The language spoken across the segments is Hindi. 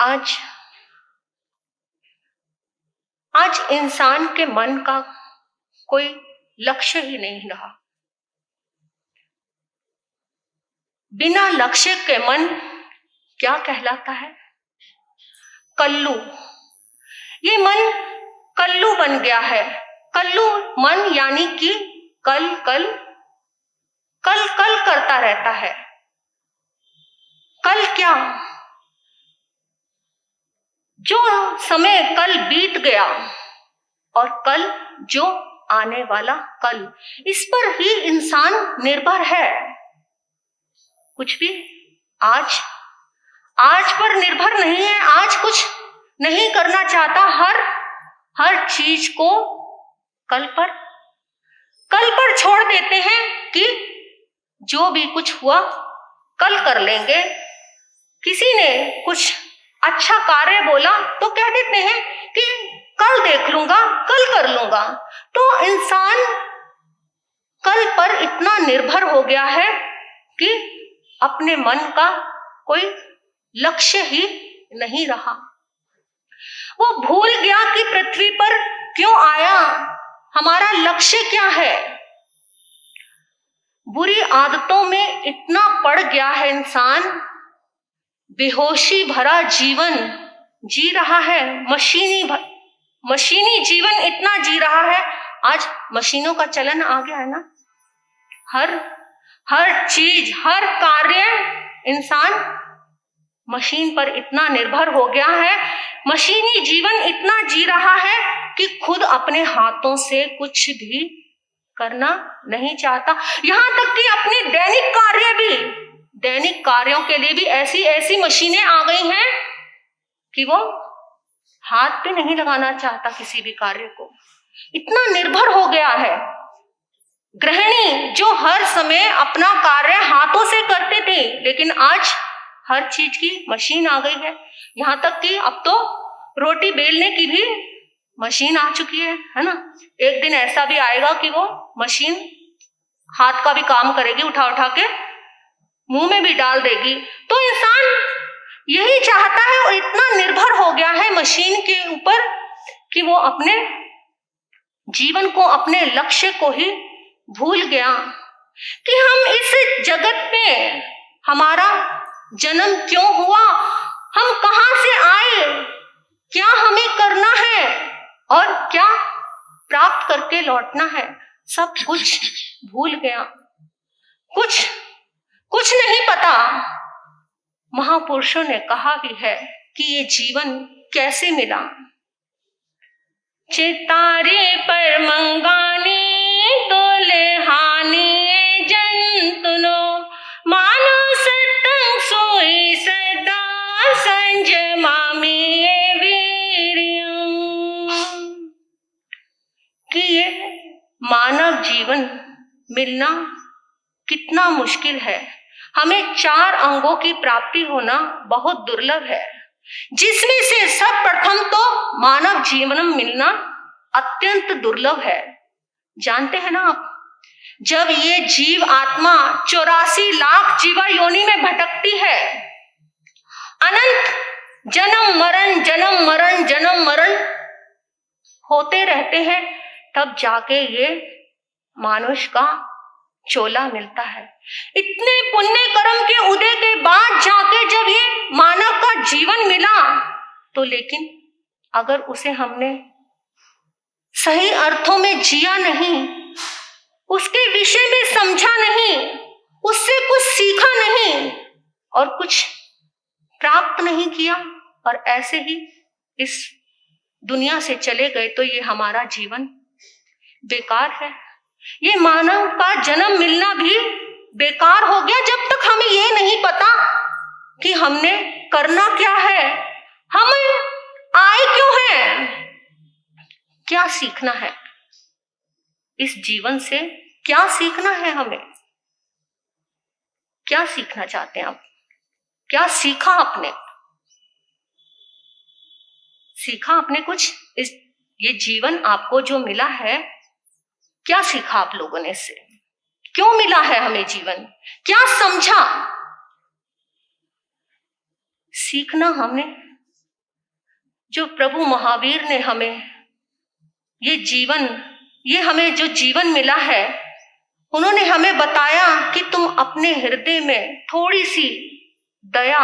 आज आज इंसान के मन का कोई लक्ष्य ही नहीं रहा। बिना लक्ष्य के मन क्या कहलाता है? कल्लू। ये मन कल्लू बन गया है। कल्लू मन यानी कि कल कल कल कल करता रहता है। कल क्या, जो समय कल बीत गया और कल जो आने वाला कल, इस पर ही इंसान निर्भर है। कुछ भी आज पर निर्भर नहीं है। आज कुछ नहीं करना चाहता। हर चीज को कल पर छोड़ देते हैं कि जो भी कुछ हुआ कल कर लेंगे। किसी ने कुछ अच्छा कार्य बोला तो कह देते हैं कि कल देख लूंगा, कल कर लूंगा। तो इंसान कल पर इतना निर्भर हो गया है कि अपने मन का कोई लक्ष्य ही नहीं रहा। वो भूल गया कि पृथ्वी पर क्यों आया, हमारा लक्ष्य क्या है। बुरी आदतों में इतना पड़ गया है इंसान, बेहोशी भरा जीवन जी रहा है। मशीनी जीवन इतना जी रहा है। आज मशीनों का चलन आ गया है ना। हर चीज, हर कार्य इंसान मशीन पर इतना निर्भर हो गया है। मशीनी जीवन इतना जी रहा है कि खुद अपने हाथों से कुछ भी करना नहीं चाहता। यहां तक कि अपने दैनिक कार्यों के लिए भी ऐसी मशीनें आ गई हैं कि वो हाथ पे नहीं लगाना चाहता किसी भी कार्य को। इतना निर्भर हो गया है। गृहिणी जो हर समय अपना कार्य हाथों से करते थे, लेकिन आज हर चीज की मशीन आ गई है। यहां तक कि अब तो रोटी बेलने की भी मशीन आ चुकी है ना। एक दिन ऐसा भी आएगा कि वो मशीन हाथ का भी काम करेगी, उठा के मुंह में भी डाल देगी। तो इंसान यही चाहता है और इतना निर्भर हो गया है मशीन के ऊपर कि वो अपने जीवन को, अपने लक्ष्य को ही भूल गया कि हम इस जगत में, हमारा जन्म क्यों हुआ, हम कहां से आए, क्या हमें करना है और क्या प्राप्त करके लौटना है, सब कुछ भूल गया। कुछ नहीं पता। महापुरुषों ने कहा भी है कि ये जीवन कैसे मिला। चितारे पर मंगाने तोले हानि जंतुनो, मानो सतंग सोई सदा संजमामी वीर्यम। कि ये मानव जीवन मिलना कितना मुश्किल है। हमें 4 अंगों की प्राप्ति होना बहुत दुर्लभ है, जिसमें से सब प्रथम तो मानव जीवन मिलना अत्यंत दुर्लभ है। जानते हैं ना आप, जब ये जीव आत्मा 84 लाख जीवा योनि में भटकती है, अनंत जन्म मरण होते रहते हैं, तब जाके ये मानुष का चोला मिलता है। इतने पुण्य कर्म के उदय के बाद जाके जब ये मानव का जीवन मिला, तो लेकिन अगर उसे हमने सही अर्थों में जिया नहीं, उसके विषय में समझा नहीं, उससे कुछ सीखा नहीं और कुछ प्राप्त नहीं किया और ऐसे ही इस दुनिया से चले गए, तो ये हमारा जीवन बेकार है। ये मानव का जन्म मिलना भी बेकार हो गया, जब तक हमें ये नहीं पता कि हमने करना क्या है, हम आए क्यों हैं, क्या सीखना है इस जीवन से, क्या सीखना है हमें, क्या सीखना चाहते हैं आप, क्या सीखा आपने कुछ ये जीवन आपको जो मिला है, क्या सीखा आप लोगों ने इससे, क्यों मिला है हमें जीवन, क्या समझा। सीखना हमने जो प्रभु महावीर ने हमें जो जीवन मिला है, उन्होंने हमें बताया कि तुम अपने हृदय में थोड़ी सी दया,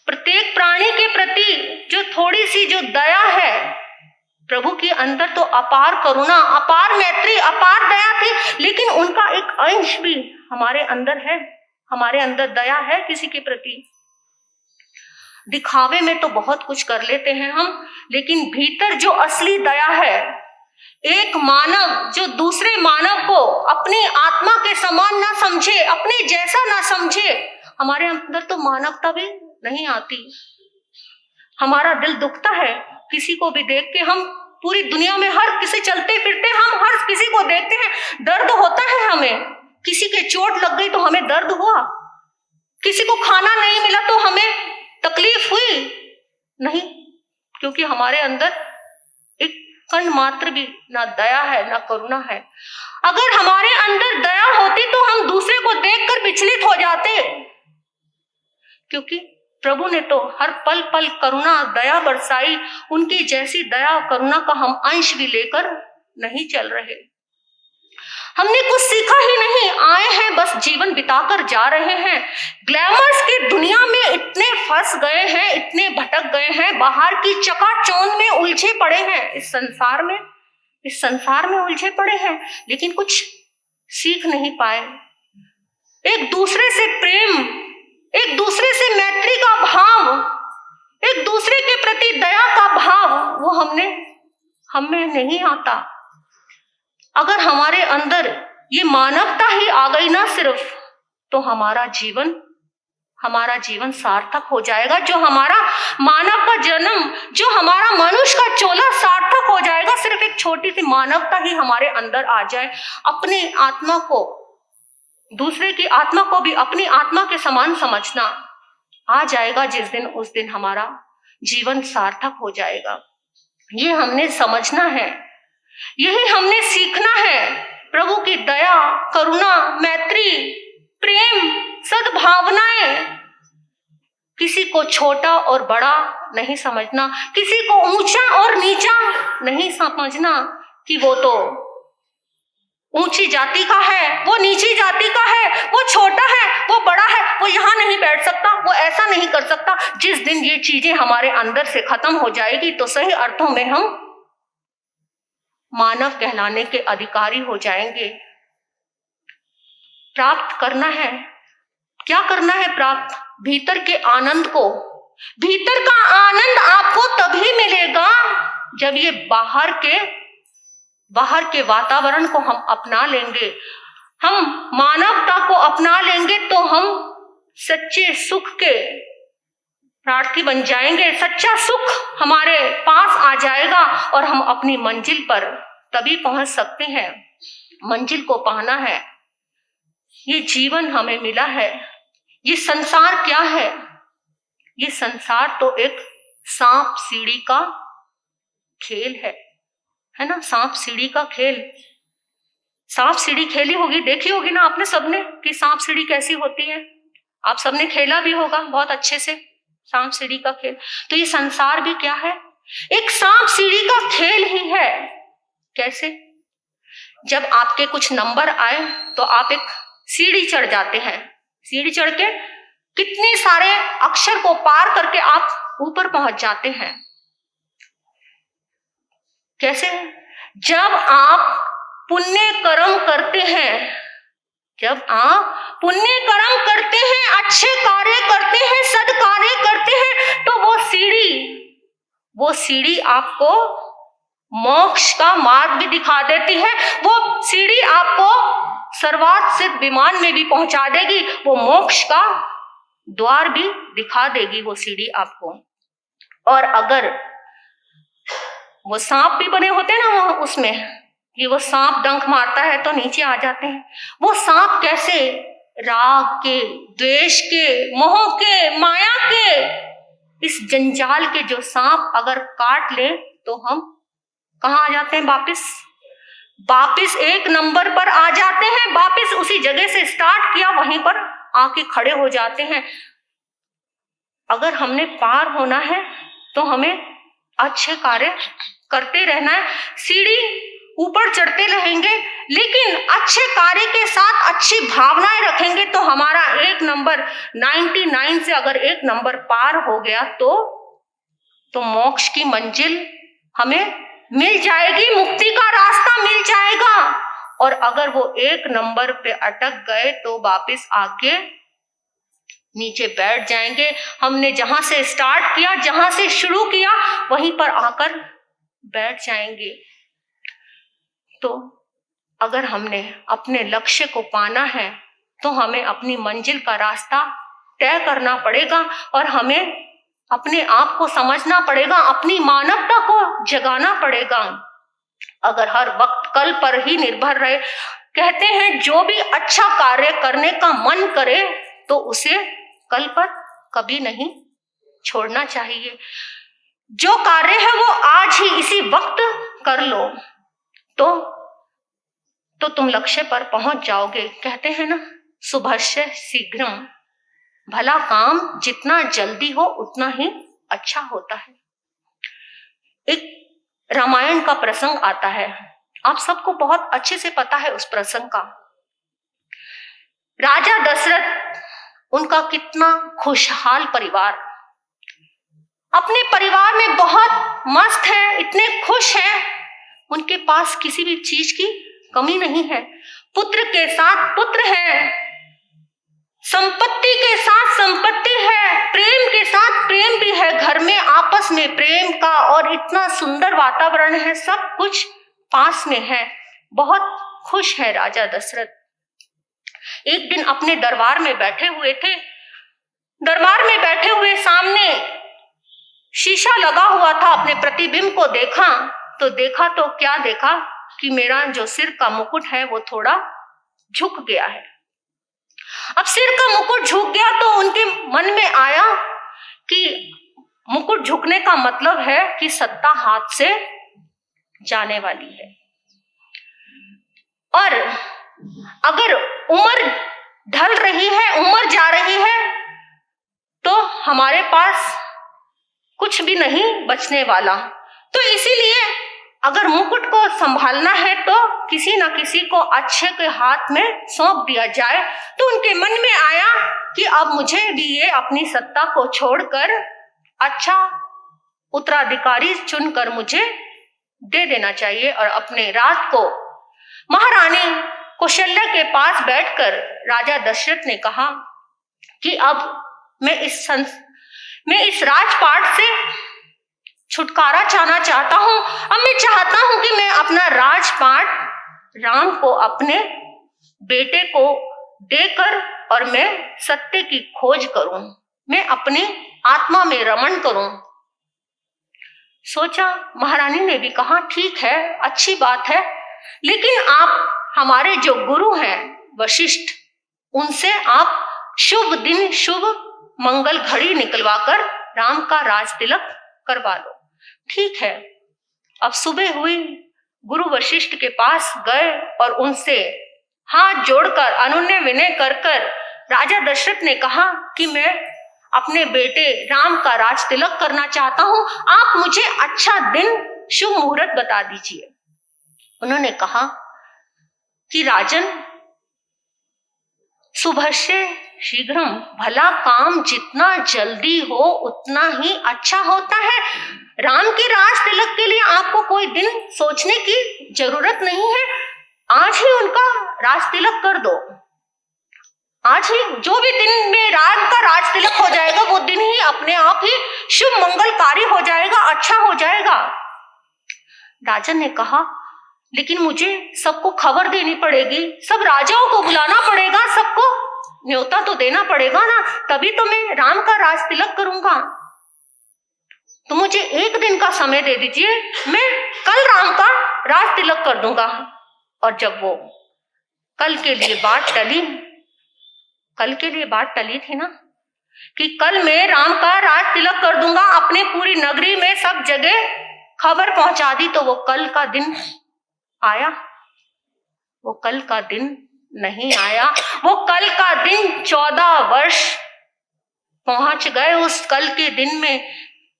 प्रत्येक प्राणी के प्रति जो थोड़ी सी जो दया है, प्रभु के अंदर तो अपार करुणा, अपार मैत्री, अपार दया थी, लेकिन उनका एक अंश भी हमारे अंदर है। हमारे अंदर दया है किसी के प्रति। दिखावे में तो बहुत कुछ कर लेते हैं हम, लेकिन भीतर जो असली दया है, एक मानव जो दूसरे मानव को अपनी आत्मा के समान ना समझे, अपने जैसा ना समझे, हमारे अंदर तो मानवता भी नहीं आती। हमारा दिल दुखता है किसी को भी देख के। हम पूरी दुनिया में हर किसी चलते फिरते हम हर किसी को देखते हैं, दर्द होता है हमें। किसी के चोट लग गई तो हमें दर्द हुआ, किसी को खाना नहीं मिला तो हमें तकलीफ हुई नहीं, क्योंकि हमारे अंदर एक कण मात्र भी ना दया है ना करुणा है। अगर हमारे अंदर दया होती तो हम दूसरे को देखकर विचलित हो जाते, क्योंकि प्रभु ने तो हर पल पल करुणा दया बरसाई। उनकी जैसी दया करुणा का हम अंश भी लेकर नहीं चल रहे। हमने कुछ सीखा ही नहीं, आए हैं बस जीवन बिताकर जा रहे हैं। ग्लैमर्स की दुनिया में इतने फंस गए हैं, इतने भटक गए हैं, बाहर की चकाचौंध में उलझे पड़े हैं, इस संसार में उलझे पड़े हैं, लेकिन कुछ सीख नहीं पाए। एक दूसरे से प्रेम, एक दूसरे से मैत्री का भाव, एक दूसरे के प्रति दया का भाव, वो हमें नहीं आता। अगर हमारे अंदर ये मानवता ही आ गई ना सिर्फ, तो हमारा जीवन सार्थक हो जाएगा। जो हमारा मानव का जन्म, जो हमारा मनुष्य का चोला सार्थक हो जाएगा। सिर्फ एक छोटी सी मानवता ही हमारे अंदर आ जाए, अपनी आत्मा को, दूसरे की आत्मा को भी अपनी आत्मा के समान समझना आ जाएगा जिस दिन, उस दिन हमारा जीवन सार्थक हो जाएगा। ये हमने समझना है, यही हमने सीखना है। प्रभु की दया, करुणा, मैत्री, प्रेम, सद्भावनाएं, किसी को छोटा और बड़ा नहीं समझना, किसी को ऊंचा और नीचा नहीं समझना कि वो तो ऊंची जाति का है, वो नीची जाति का है, वो छोटा है, वो बड़ा है, वो यहाँ नहीं बैठ सकता, वो ऐसा नहीं कर सकता। जिस दिन ये चीजें हमारे अंदर से खत्म हो जाएगी तो सही अर्थों में हम मानव कहलाने के अधिकारी हो जाएंगे। प्राप्त करना है, क्या करना है प्राप्त? भीतर के आनंद को। भीतर का आनंद आपको तभी मिलेगा जब ये बाहर के वातावरण को हम अपना लेंगे, हम मानवता को अपना लेंगे, तो हम सच्चे सुख के प्रार्थी बन जाएंगे। सच्चा सुख हमारे पास आ जाएगा और हम अपनी मंजिल पर तभी पहुंच सकते हैं। मंजिल को पाना है। ये जीवन हमें मिला है। ये संसार क्या है? ये संसार तो एक सांप सीढ़ी का खेल है ना। सांप सीढ़ी का खेल, सांप सीढ़ी खेली होगी, देखी होगी ना आपने सबने कि सांप सीढ़ी कैसी होती है। आप सबने खेला भी होगा बहुत अच्छे से सांप सीढ़ी का खेल। तो ये संसार भी क्या है? एक सांप सीढ़ी का खेल ही है। कैसे? जब आपके कुछ नंबर आए तो आप एक सीढ़ी चढ़ जाते हैं। सीढ़ी चढ़ के कितने सारे अक्षर को पार करके आप ऊपर पहुंच जाते हैं। कैसे? जब आप पुण्य कर्म करते हैं, जब आप पुण्य कर्म करते हैं, अच्छे कार्य करते हैं, सद्कार्य करते हैं, तो वो सीढ़ी आपको मोक्ष का मार्ग भी दिखा देती है। वो सीढ़ी आपको सर्वार्थ सिद्ध विमान में भी पहुंचा देगी। वो मोक्ष का द्वार भी दिखा देगी वो सीढ़ी आपको। और अगर वो सांप भी बने होते हैं ना उसमें, कि वो सांप डंक मारता है तो नीचे आ जाते हैं। वो सांप कैसे? राग के, द्वेष के, मोह के, माया के, इस जंजाल के जो सांप अगर काट ले तो हम कहाँ आ जाते हैं? वापिस एक नंबर पर आ जाते हैं। वापिस उसी जगह से स्टार्ट किया वहीं पर आके खड़े हो जाते हैं। अगर हमने पार होना है तो हमें अच्छे कार्य करते रहना है, सीढ़ी ऊपर चढ़ते रहेंगे, लेकिन अच्छे कार्य के साथ अच्छी भावनाएं रखेंगे तो हमारा 1 नंबर 99 से अगर 1 नंबर पार हो गया तो मोक्ष की मंजिल हमें मिल जाएगी, मुक्ति का रास्ता मिल जाएगा। और अगर वो 1 नंबर पे अटक गए तो वापस आके नीचे बैठ जाएंगे। हमने जहां से स्टार्ट किया, जहां से शुरू किया, वहीं पर आकर बैठ जाएंगे। तो अगर हमने अपने लक्ष्य को पाना है तो हमें अपनी मंजिल का रास्ता तय करना पड़ेगा और हमें अपने आप को समझना पड़ेगा, अपनी मानवता को जगाना पड़ेगा। अगर हर वक्त कल पर ही निर्भर रहे, कहते हैं जो भी अच्छा कार्य करने का मन करे तो उसे कल पर कभी नहीं छोड़ना चाहिए। जो कार्य है वो आज ही इसी वक्त कर लो तो तुम लक्ष्य पर पहुंच जाओगे। कहते हैं ना, शुभस्य शीघ्रम, भला काम जितना जल्दी हो उतना ही अच्छा होता है। एक रामायण का प्रसंग आता है, आप सबको बहुत अच्छे से पता है उस प्रसंग का। राजा दशरथ, उनका कितना खुशहाल परिवार, अपने परिवार में बहुत मस्त है, इतने खुश हैं, उनके पास किसी भी चीज की कमी नहीं है। पुत्र के साथ पुत्र है, संपत्ति के साथ संपत्ति है, प्रेम के साथ प्रेम भी है, घर में आपस में प्रेम का और इतना सुंदर वातावरण है, सब कुछ पास में है, बहुत खुश है राजा दशरथ। एक दिन अपने दरबार में बैठे हुए थे, दरबार में बैठे हुए सामने शीशा लगा हुआ था, अपने प्रतिबिंब को देखा तो क्या देखा कि मेरा जो सिर का मुकुट है वो थोड़ा झुक गया है। अब सिर का मुकुट झुक गया तो उनके मन में आया कि मुकुट झुकने का मतलब है कि सत्ता हाथ से जाने वाली है, और अगर उम्र ढल रही है, उम्र जा रही है, तो हमारे पास कुछ भी नहीं बचने वाला। तो इसीलिए अगर मुकुट को संभालना है तो किसी न किसी को अच्छे के हाथ में सौंप दिया जाए। तो उनके मन में आया कि अब मुझे भी ये अपनी सत्ता को छोड़कर अच्छा उत्तराधिकारी चुनकर मुझे दे देना चाहिए। और अपने रात को महारानी कौशल्या के पास बैठकर राजा दशरथ ने कहा कि अब मैं इस राजपाट से छुटकारा चाहना चाहता हूं। अब मैं चाहता हूं कि मैं अपना राजपाट राम को, अपने बेटे को देकर और मैं सत्य की खोज करूं, मैं अपनी आत्मा में रमण करूं। सोचा, महारानी ने भी कहा ठीक है, अच्छी बात है, लेकिन आप हमारे जो गुरु हैं वशिष्ठ, उनसे आप शुभ दिन शुभ मंगल घड़ी निकलवाकर राम का राज तिलक करवा लो। ठीक है। अब सुबह हुई, गुरु वशिष्ठ के पास गए और उनसे हाथ जोड़कर अनुनय विनय कर राजा दशरथ ने कहा कि मैं अपने बेटे राम का राज तिलक करना चाहता हूं, आप मुझे अच्छा दिन शुभ मुहूर्त बता दीजिए। उन्होंने कहा कि राजन, शुभस्य शीघ्रम, भला काम जितना जल्दी हो उतना ही अच्छा होता है। राम के राज तिलक के लिए आपको कोई दिन सोचने की जरूरत नहीं है, आज ही उनका राज तिलक कर दो। आज ही, जो भी दिन में राम का राज तिलक हो जाएगा वो दिन ही अपने आप ही शुभ मंगलकारी हो जाएगा, अच्छा हो जाएगा। राजन ने कहा, लेकिन मुझे सबको खबर देनी पड़ेगी, सब राजाओं को बुलाना पड़ेगा, सबको न्योता तो देना पड़ेगा ना, तभी तो मैं राम का राज तिलक करूंगा। तो मुझे एक दिन का समय दे दीजिए, मैं कल राम का राज तिलक कर दूंगा। और जब वो कल के लिए बात टली थी ना, कि कल मैं राम का राज तिलक कर दूंगा, अपने पूरी नगरी में सब जगह खबर पहुंचा दी, तो वो कल का दिन आया? वो कल का दिन नहीं आया। वो कल का दिन 14 वर्ष पहुंच गए। उस कल के दिन में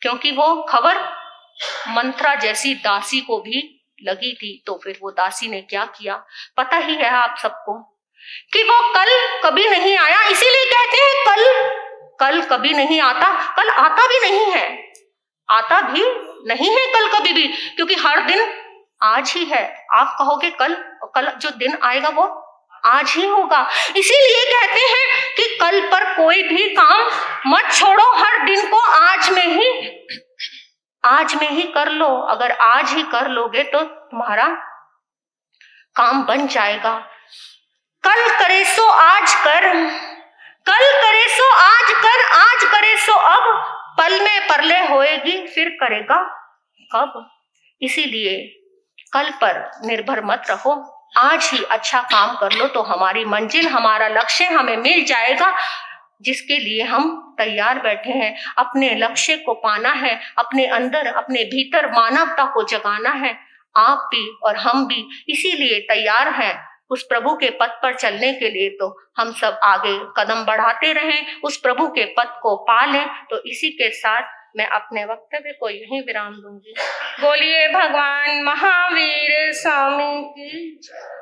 क्योंकि वो खबर मंत्रा जैसी दासी को भी लगी थी। तो फिर वो दासी ने क्या किया पता ही है आप सबको कि वो कल कभी नहीं आया। इसीलिए कहते हैं कल कभी नहीं आता, कल आता भी नहीं है, आता भी नहीं है कल कभी भी, क्योंकि हर दिन आज ही है। आप कहोगे कल जो दिन आएगा वो आज ही होगा। इसीलिए कहते हैं कि कल पर कोई भी काम मत छोड़ो, हर दिन को आज में ही कर लो। अगर आज ही कर लोगे तो तुम्हारा काम बन जाएगा। कल करे सो आज कर, कल करे सो आज कर, आज करे सो अब, पल में परले होएगी फिर करेगा कब। इसीलिए कल पर निर्भर मत रहो, आज ही अच्छा काम कर लो तो हमारी मंजिल, हमारा लक्ष्य हमें मिल जाएगा, जिसके लिए हम तैयार बैठे हैं। अपने लक्ष्य को पाना है, अपने अंदर अपने भीतर मानवता को जगाना है। आप भी और हम भी इसीलिए तैयार हैं उस प्रभु के पथ पर चलने के लिए। तो हम सब आगे कदम बढ़ाते रहें, उस प्रभु के पथ को पा लें। तो इसी के साथ मैं अपने वक्तव्य को यहीं विराम दूंगी। बोलिए भगवान महावीर स्वामी की जय।